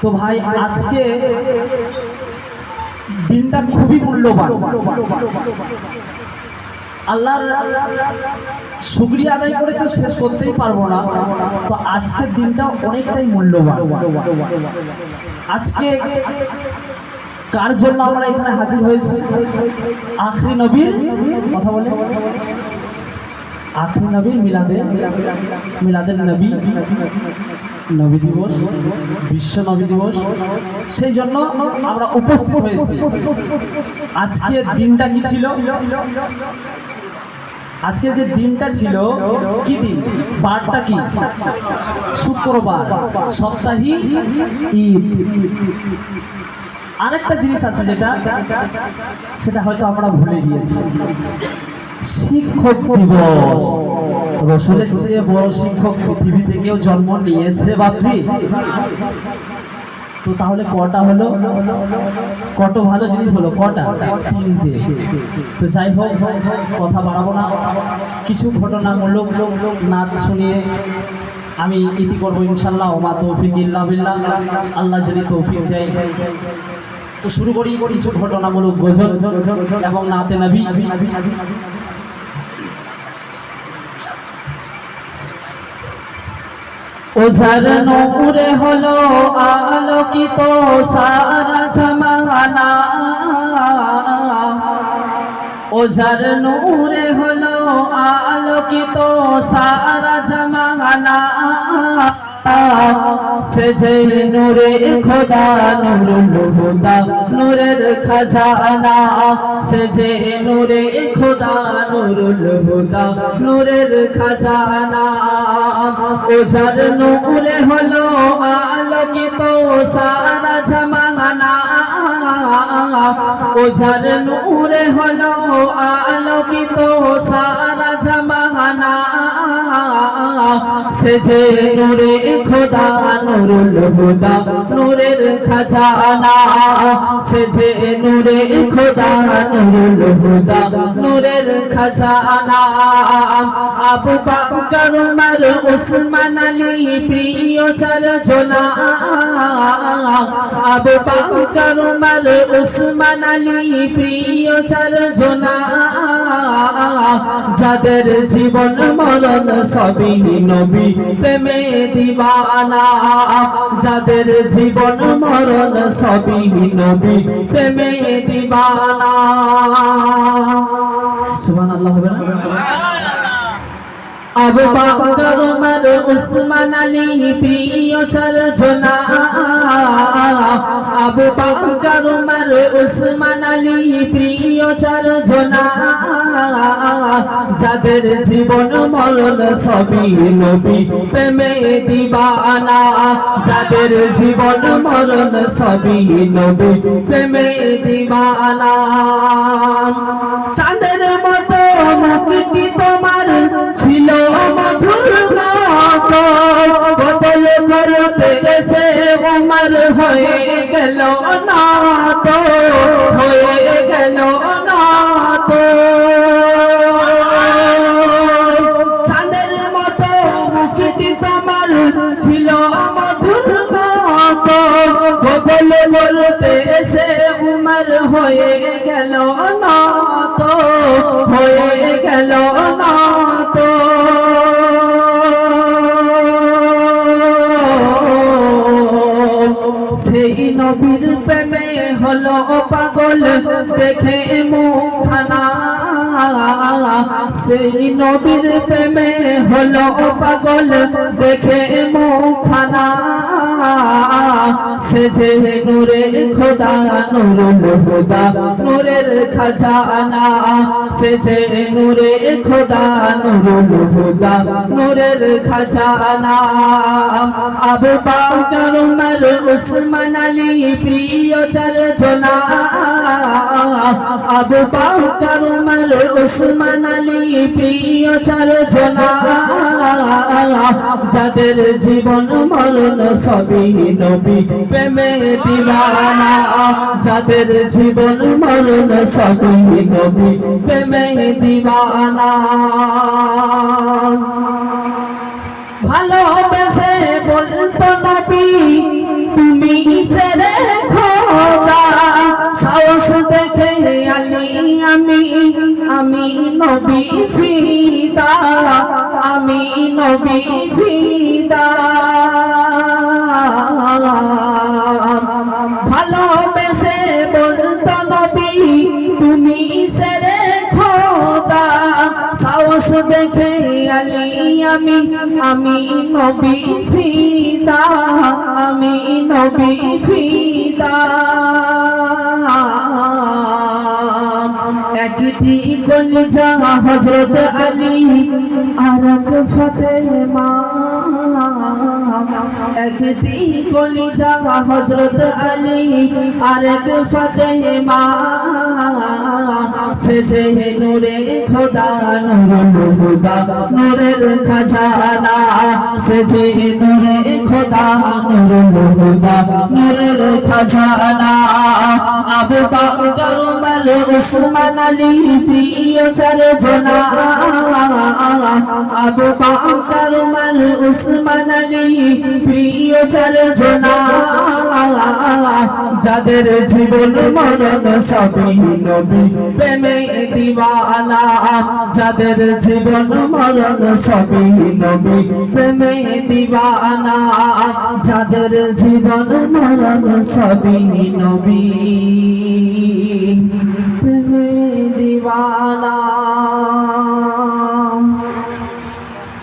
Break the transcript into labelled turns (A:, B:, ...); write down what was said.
A: তো ভাই আজকে দিনটা খুবই মূল্যবান। আল্লাহর শুকরিয়া আদায় করে তো শেষ করতেই পারবো না। তো আজকের দিনটা অনেকটাই মূল্যবান। আজকে কার জন্য আমরা এখানে হাজির হয়েছি? আখরি নবীর কথা বলে, আখরি নবীর মিলাদের নবী নবী দিবস, বিশ্ব নবী দিবস। সেই জন্য আমরা উপস্থিত হয়েছি। আজকের দিনটা কি ছিল? আজকে যে দিনটা ছিল, কি দিন? বারটা কি? শুক্রবার, সপ্তাহী ঈদ। আরেকটা জিনিস আছে সেটা হয়তো আমরা ভুলে গিয়েছি, শিক্ষক দিবস। রসুলের চেয়ে বড় শিক্ষক পৃথিবীতে কেউ জন্ম নিয়েছে বাপজি? তো তাহলে কটা হলো? কত ভালো জিনিস হলো, কটা? তিনটে। তো যাই হোক, কথা বাড়াবো না, কিছু ঘটনামূলক নাচ শুনিয়ে আমি ইতি করবো ইনশাল্লাহ। ওমা তৌফিক ইল্লা বিল্লাহ, আল্লাহ যদি তৌফিক দেয়। তো শুরু করি কিছু ঘটনামূলক গজল এবং নাতে নবী। ওঝার নূরে হলো আলোকিত সারা জামানা, ওঝার নূরে হলো আলোকিত সারা জামানা। সে যে নূরে খোদা নুরুল হুদা নূরের খাজানা, সে যে নূরে খোদা নুরুল হুদা নূরের খাজানা। ওঝার নূরে হলো আলোকিত সারা জামানা, ওঝার নূরে হলো আলোকিত সারা জামানা। সে যে নূরে খোদা নুরুল হুদা নূরের খাজানা, সে যে নূরে খোদা নুরুল হুদা নূরের খাজানা। আবু বকর উমর উসমান আলী প্রিয় চারজনা, আবু বকর উমর উসমান আলী প্রিয় চারজনা। যাদের জীবন মরণ সবই নবী প্রেমে দিবানা, যাদের জীবন মরণ সবই নবী প্রেমে দিবানা। সুবহানাল্লাহ হবে না? আবু বকর উমর উসমান আলী প্রিয় চারজনা, আবু বকর উমর উসমান আলী প্রিয় চারজনা। যাদের জীবন মরণ সবই নবী প্রেমে দিবানা, যাদের জীবন মরণ সবই নবী প্রেমে দিবানা। চাঁদের মতো মুখটি তোমার ছিল মধুর মতো, কতল করতে এসে উমর হয়ে গেল না তো, হয়ে গেল না তো। চাঁদের মতো মুখটি তোমার ছিল মধুর মতো, কতল করতে এসে উমর হয়ে গেল না তো, হয়ে গেল না তো। সেই নবীর প্রেমে হলো পাগল দেখে মুখখানা, সেই নবীর প্রেমে হলো পাগল দেখে মুখখানা। সে যে নূরে খোদা নুরুল হুদা নূরের খাজানা, সে যে নূরে খোদা নুরুল হুদা নূরের খাজানা। আবু বকর উমর উসমান আলী প্রিয় চারজনা, আবু বকর উমর উসমান আলী প্রিয় চারজনা। যাদের জীবন মরণ সবই নবী প্রেমে দিবানা, যাদের জীবন মরণ সবই নবী প্রেমে দিবানা। ভালোবেসে বলতো নবী তুমি আমি নবী ফিদা, আমি নবী ফিদা। একটি কলিজা হযরত আলী আর এক ফাতেমা, একটি কলিজা হযরত আলী আর এক ফাতেমা। সেজে নূরে খোদা নূরুল হুদা নূরের খজানা, সেজে নূরে খোদা নূরুল হুদা নূরের খজানা। আবু বকর উমর উসমান আলী প্রিয় চারজনা, আবু বকর উমর উসমান আলী প্রিয় চারজনা। যাদের জীবন মরণ সবই নবী প্রেমে দিওয়ানা, যাদের জীবন মরণ সবই নবী প্রেমে দিওয়ানা, যাদের জীবন মরণ সবই নবী প্রেমে দিওয়ানা।